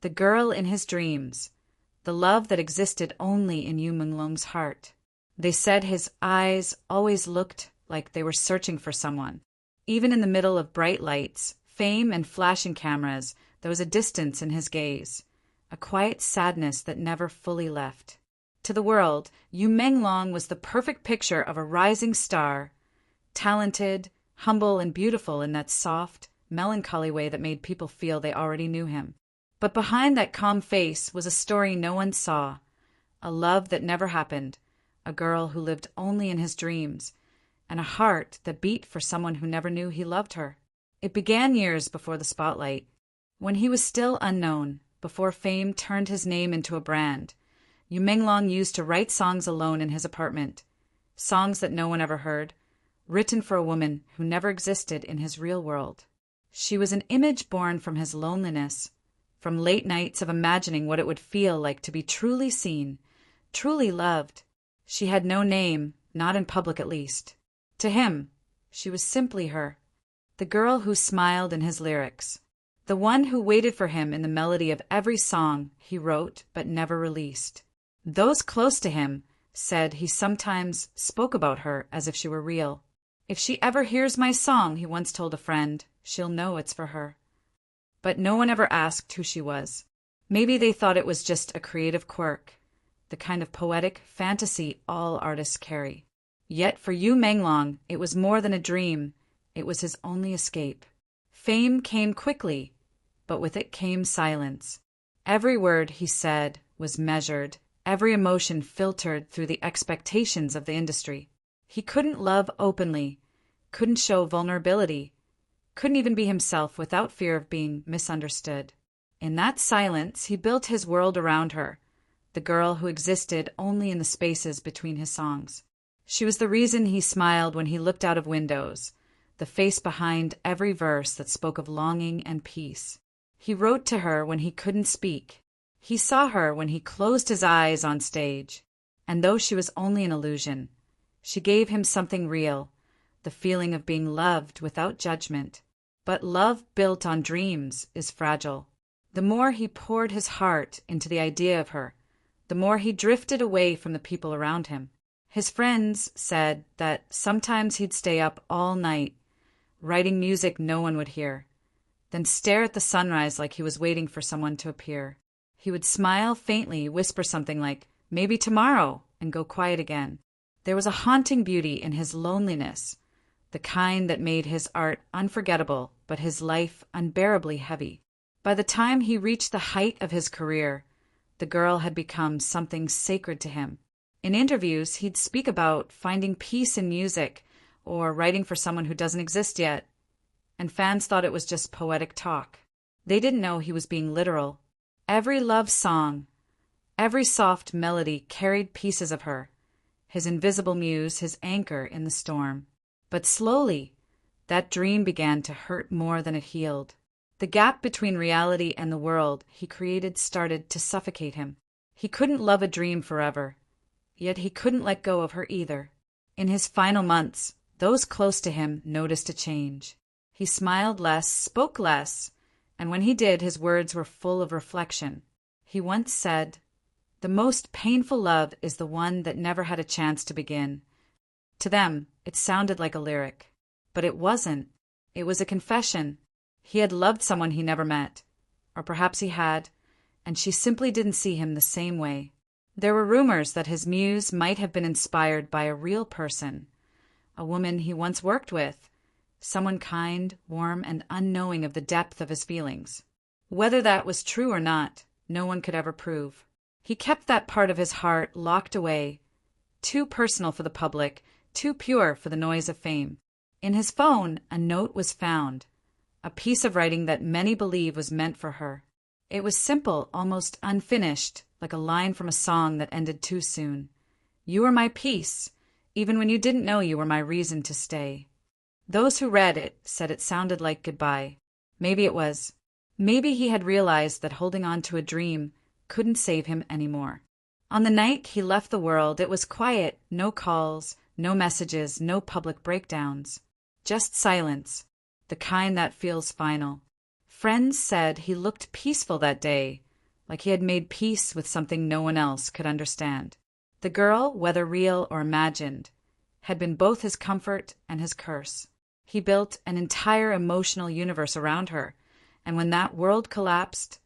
the girl in his dreams, the love that existed only in Menglong's heart. They said his eyes always looked like they were searching for someone. Even in the middle of bright lights, fame and flashing cameras, there was a distance in his gaze, a quiet sadness that never fully left. To the world, Menglong was the perfect picture of a rising star, talented, humble, and beautiful in that soft, melancholy way that made people feel they already knew him. But behind that calm face was a story no one saw, a love that never happened, a girl who lived only in his dreams, and a heart that beat for someone who never knew he loved her. It began years before the spotlight, when he was still unknown, before fame turned his name into a brand. Menglong used to write songs alone in his apartment, songs that no one ever heard, written for a woman who never existed in his real world. She was an image born from his loneliness, from late nights of imagining what it would feel like to be truly seen, truly loved. She had no name, not in public at least. To him, she was simply her, the girl who smiled in his lyrics, the one who waited for him in the melody of every song he wrote but never released. Those close to him said he sometimes spoke about her as if she were real. "If she ever hears my song," he once told a friend, "she'll know it's for her." But no one ever asked who she was. Maybe they thought it was just a creative quirk, the kind of poetic fantasy all artists carry. Yet for Menglong, it was more than a dream. It was his only escape. Fame came quickly, but with it came silence. Every word he said was measured, every emotion filtered through the expectations of the industry. He couldn't love openly, couldn't show vulnerability, couldn't even be himself without fear of being misunderstood. In that silence, he built his world around her, the girl who existed only in the spaces between his songs. She was the reason he smiled when he looked out of windows, the face behind every verse that spoke of longing and peace. He wrote to her when he couldn't speak. He saw her when he closed his eyes on stage. And though she was only an illusion, she gave him something real, the feeling of being loved without judgment. But love built on dreams is fragile. The more he poured his heart into the idea of her, the more he drifted away from the people around him. His friends said that sometimes he'd stay up all night, writing music no one would hear, then stare at the sunrise like he was waiting for someone to appear. He would smile faintly, whisper something like, "Maybe tomorrow," and go quiet again. There was a haunting beauty in his loneliness, the kind that made his art unforgettable, but his life unbearably heavy. By the time he reached the height of his career, the girl had become something sacred to him. In interviews, he'd speak about finding peace in music or writing for someone who doesn't exist yet, and fans thought it was just poetic talk. They didn't know he was being literal. Every love song, every soft melody carried pieces of her, his invisible muse, his anchor in the storm. But slowly, that dream began to hurt more than it healed. The gap between reality and the world he created started to suffocate him. He couldn't love a dream forever, yet he couldn't let go of her either. In his final months, those close to him noticed a change. He smiled less, spoke less, and when he did, his words were full of reflection. He once said, "The most painful love is the one that never had a chance to begin." To them, it sounded like a lyric. But it wasn't. It was a confession. He had loved someone he never met. Or perhaps he had, and she simply didn't see him the same way. There were rumors that his muse might have been inspired by a real person, a woman he once worked with, someone kind, warm, and unknowing of the depth of his feelings. Whether that was true or not, no one could ever prove. He kept that part of his heart locked away, too personal for the public, too pure for the noise of fame. In his phone, a note was found, a piece of writing that many believe was meant for her. It was simple, almost unfinished, like a line from a song that ended too soon. "You were my peace, even when you didn't know you were my reason to stay." Those who read it said it sounded like goodbye. Maybe it was. Maybe he had realized that holding on to a dream couldn't save him anymore. On the night he left the world, it was quiet, no calls, no messages, no public breakdowns. Just silence, the kind that feels final. Friends said he looked peaceful that day, like he had made peace with something no one else could understand. The girl, whether real or imagined, had been both his comfort and his curse. He built an entire emotional universe around her, and when that world collapsed,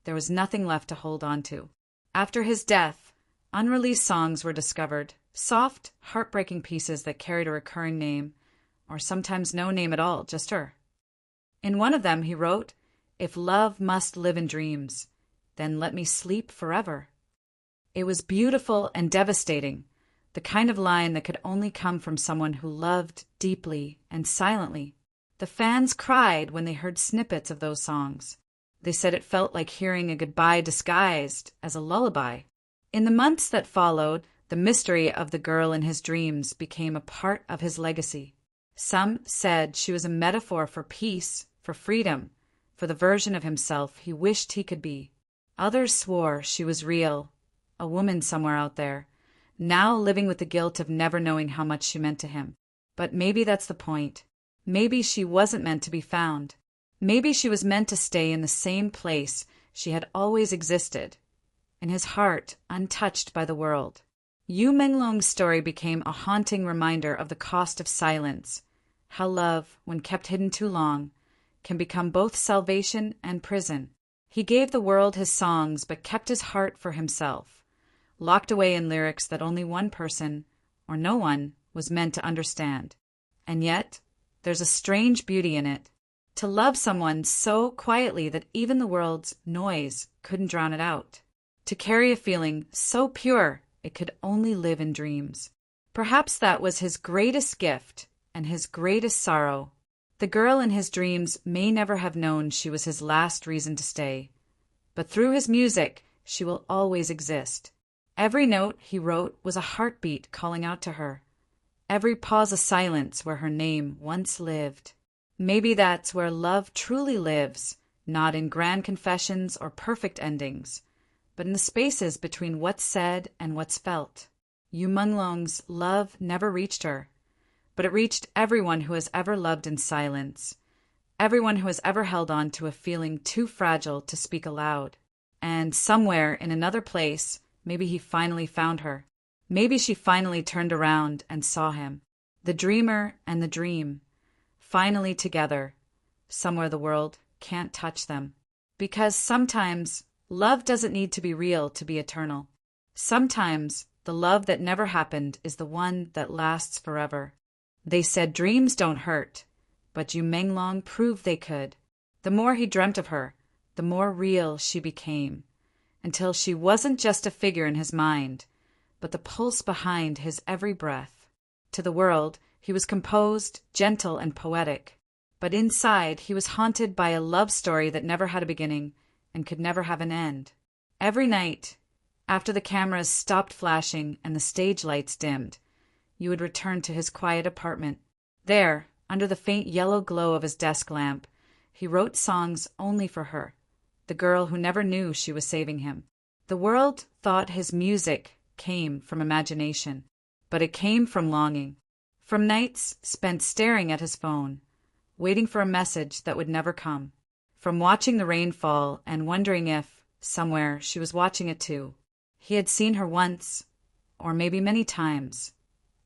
there was nothing left to hold on to. After his death, unreleased songs were discovered, soft, heartbreaking pieces that carried a recurring name, or sometimes no name at all, just her. In one of them he wrote, "If love must live in dreams, then let me sleep forever." It was beautiful and devastating, the kind of line that could only come from someone who loved deeply and silently. The fans cried when they heard snippets of those songs. They said it felt like hearing a goodbye disguised as a lullaby. In the months that followed, the mystery of the girl in his dreams became a part of his legacy. Some said she was a metaphor for peace, for freedom, for the version of himself he wished he could be. Others swore she was real, a woman somewhere out there, now living with the guilt of never knowing how much she meant to him. But maybe that's the point. Maybe she wasn't meant to be found. Maybe she was meant to stay in the same place she had always existed, in his heart, untouched by the world. Menglong's story became a haunting reminder of the cost of silence, how love, when kept hidden too long, can become both salvation and prison. He gave the world his songs but kept his heart for himself, locked away in lyrics that only one person, or no one, was meant to understand. And yet, there's a strange beauty in it. To love someone so quietly that even the world's noise couldn't drown it out. To carry a feeling so pure it could only live in dreams. Perhaps that was his greatest gift and his greatest sorrow. The girl in his dreams may never have known she was his last reason to stay, but through his music she will always exist. Every note he wrote was a heartbeat calling out to her. Every pause a silence where her name once lived. Maybe that's where love truly lives, not in grand confessions or perfect endings, but in the spaces between what's said and what's felt. Menglong's love never reached her, but it reached everyone who has ever loved in silence, everyone who has ever held on to a feeling too fragile to speak aloud. And somewhere in another place, maybe he finally found her. Maybe she finally turned around and saw him. The dreamer and the dream, finally together, somewhere the world can't touch them. Because sometimes love doesn't need to be real to be eternal. Sometimes the love that never happened is the one that lasts forever. They said dreams don't hurt, but Menglong proved they could. The more he dreamt of her, the more real she became, until she wasn't just a figure in his mind, but the pulse behind his every breath. To the world, he was composed, gentle, and poetic, but inside he was haunted by a love story that never had a beginning and could never have an end. Every night, after the cameras stopped flashing and the stage lights dimmed, you would return to his quiet apartment. There, under the faint yellow glow of his desk lamp, he wrote songs only for her, the girl who never knew she was saving him. The world thought his music came from imagination, but it came from longing, from nights spent staring at his phone, waiting for a message that would never come, from watching the rain fall and wondering if, somewhere, she was watching it too. He had seen her once, or maybe many times,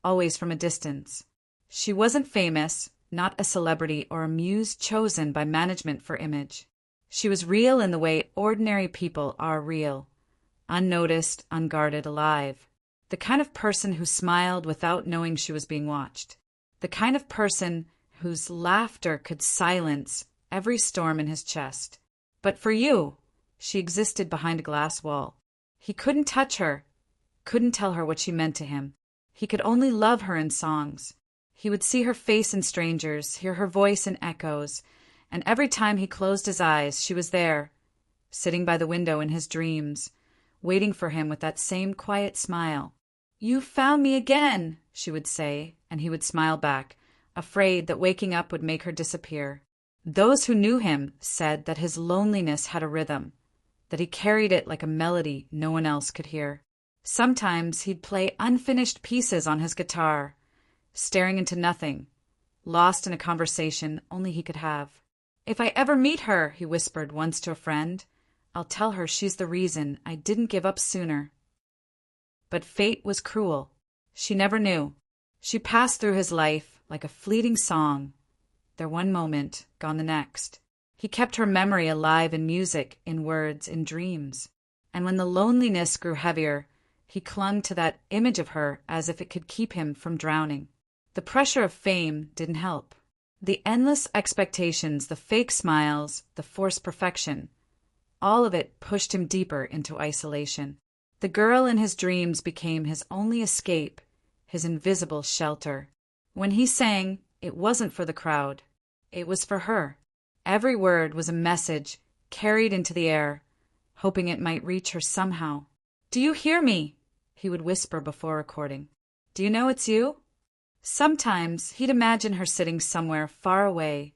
always from a distance. She wasn't famous, not a celebrity or a muse chosen by management for image. She was real in the way ordinary people are real, unnoticed, unguarded, alive. The kind of person who smiled without knowing she was being watched. The kind of person whose laughter could silence every storm in his chest. But for you, she existed behind a glass wall. He couldn't touch her, couldn't tell her what she meant to him. He could only love her in songs. He would see her face in strangers, hear her voice in echoes, and every time he closed his eyes, she was there, sitting by the window in his dreams, waiting for him with that same quiet smile. "You found me again," she would say, and he would smile back, afraid that waking up would make her disappear. Those who knew him said that his loneliness had a rhythm, that he carried it like a melody no one else could hear. Sometimes he'd play unfinished pieces on his guitar, staring into nothing, lost in a conversation only he could have. "If I ever meet her," he whispered once to a friend, I'll tell her she's the reason I didn't give up sooner. But fate was cruel. She never knew. She passed through his life like a fleeting song. There one moment, gone the next. He kept her memory alive in music, in words, in dreams. And when the loneliness grew heavier, he clung to that image of her as if it could keep him from drowning. The pressure of fame didn't help. The endless expectations, the fake smiles, the forced perfection, all of it pushed him deeper into isolation. The girl in his dreams became his only escape, his invisible shelter. When he sang, it wasn't for the crowd. It was for her. Every word was a message carried into the air, hoping it might reach her somehow. "Do you hear me?" he would whisper before recording. "Do you know it's you?" Sometimes he'd imagine her sitting somewhere far away,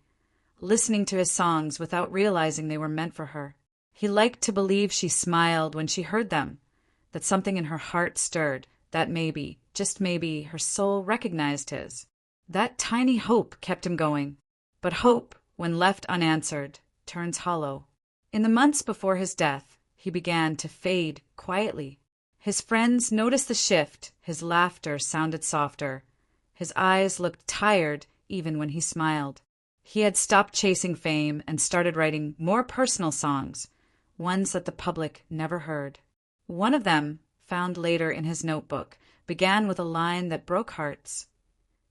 listening to his songs without realizing they were meant for her. He liked to believe she smiled when she heard them, that something in her heart stirred, that maybe, just maybe, her soul recognized his. That tiny hope kept him going. But hope, when left unanswered, turns hollow. In the months before his death, he began to fade quietly. His friends noticed the shift. His laughter sounded softer. His eyes looked tired even when he smiled. He had stopped chasing fame and started writing more personal songs, ones that the public never heard. One of them, found later in his notebook, began with a line that broke hearts.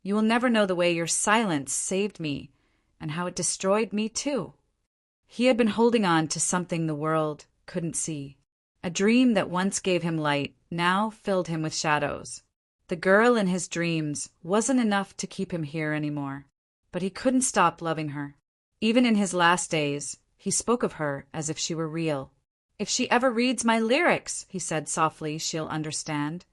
"You will never know the way your silence saved me, and how it destroyed me too." He had been holding on to something the world couldn't see. A dream that once gave him light now filled him with shadows. The girl in his dreams wasn't enough to keep him here anymore, but he couldn't stop loving her. Even in his last days, he spoke of her as if she were real. "If she ever reads my lyrics," he said softly, "she'll understand."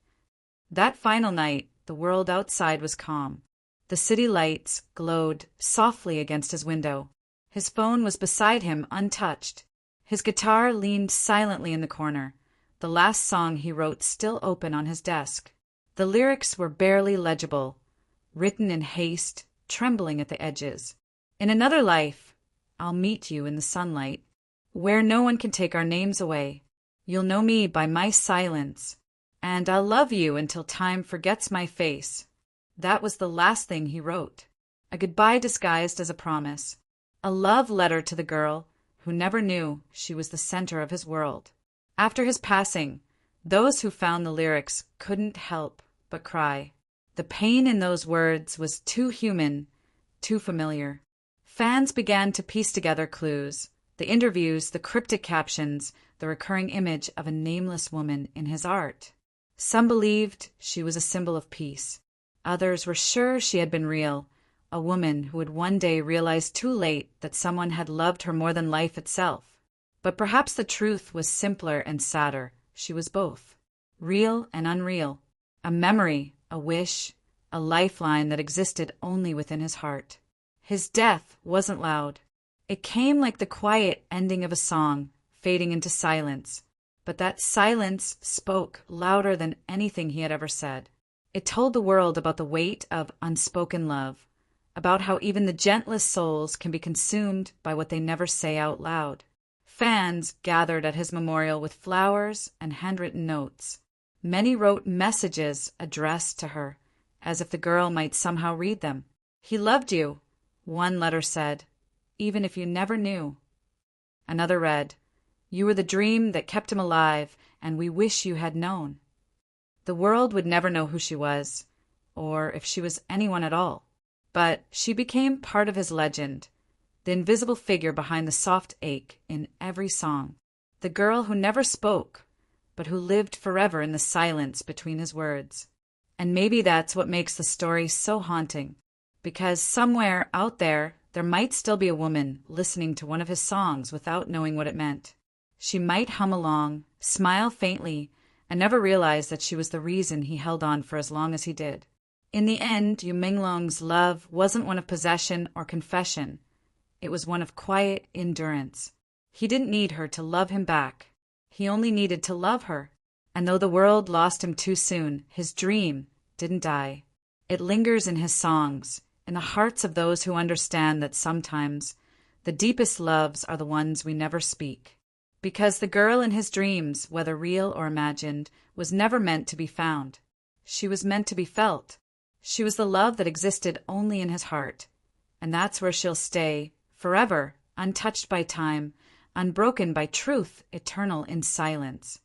That final night, the world outside was calm. The city lights glowed softly against his window. His phone was beside him, untouched. His guitar leaned silently in the corner, the last song he wrote still open on his desk. The lyrics were barely legible, written in haste, trembling at the edges. "In another life, I'll meet you in the sunlight, where no one can take our names away. You'll know me by my silence, and I'll love you until time forgets my face." That was the last thing he wrote. A goodbye disguised as a promise. A love letter to the girl who never knew she was the center of his world. After his passing, those who found the lyrics couldn't help but cry. The pain in those words was too human, too familiar. Fans began to piece together clues, the interviews, the cryptic captions, the recurring image of a nameless woman in his art. Some believed she was a symbol of peace. Others were sure she had been real, a woman who would one day realize too late that someone had loved her more than life itself. But perhaps the truth was simpler and sadder. She was both, real and unreal, a memory, a wish, a lifeline that existed only within his heart. His death wasn't loud. It came like the quiet ending of a song, fading into silence. But that silence spoke louder than anything he had ever said. It told the world about the weight of unspoken love, about how even the gentlest souls can be consumed by what they never say out loud. Fans gathered at his memorial with flowers and handwritten notes. Many wrote messages addressed to her, as if the girl might somehow read them. "He loved you," one letter said, "even if you never knew." Another read, "You were the dream that kept him alive, and we wish you had known." The world would never know who she was, or if she was anyone at all. But she became part of his legend, the invisible figure behind the soft ache in every song, the girl who never spoke, but who lived forever in the silence between his words. And maybe that's what makes the story so haunting, because somewhere out there might still be a woman listening to one of his songs without knowing what it meant. She might hum along, smile faintly, and never realize that she was the reason he held on for as long as he did. In the end, Menglong'S love wasn't one of possession or confession. It was one of quiet endurance. He didn't need her to love him back. He only needed to love her. And though the world lost him too soon, his dream didn't die. It lingers in his songs, in the hearts of those who understand that sometimes the deepest loves are the ones we never speak. Because the girl in his dreams, whether real or imagined, was never meant to be found. She was meant to be felt. She was the love that existed only in his heart. And that's where she'll stay, forever, untouched by time, unbroken by truth, eternal in silence.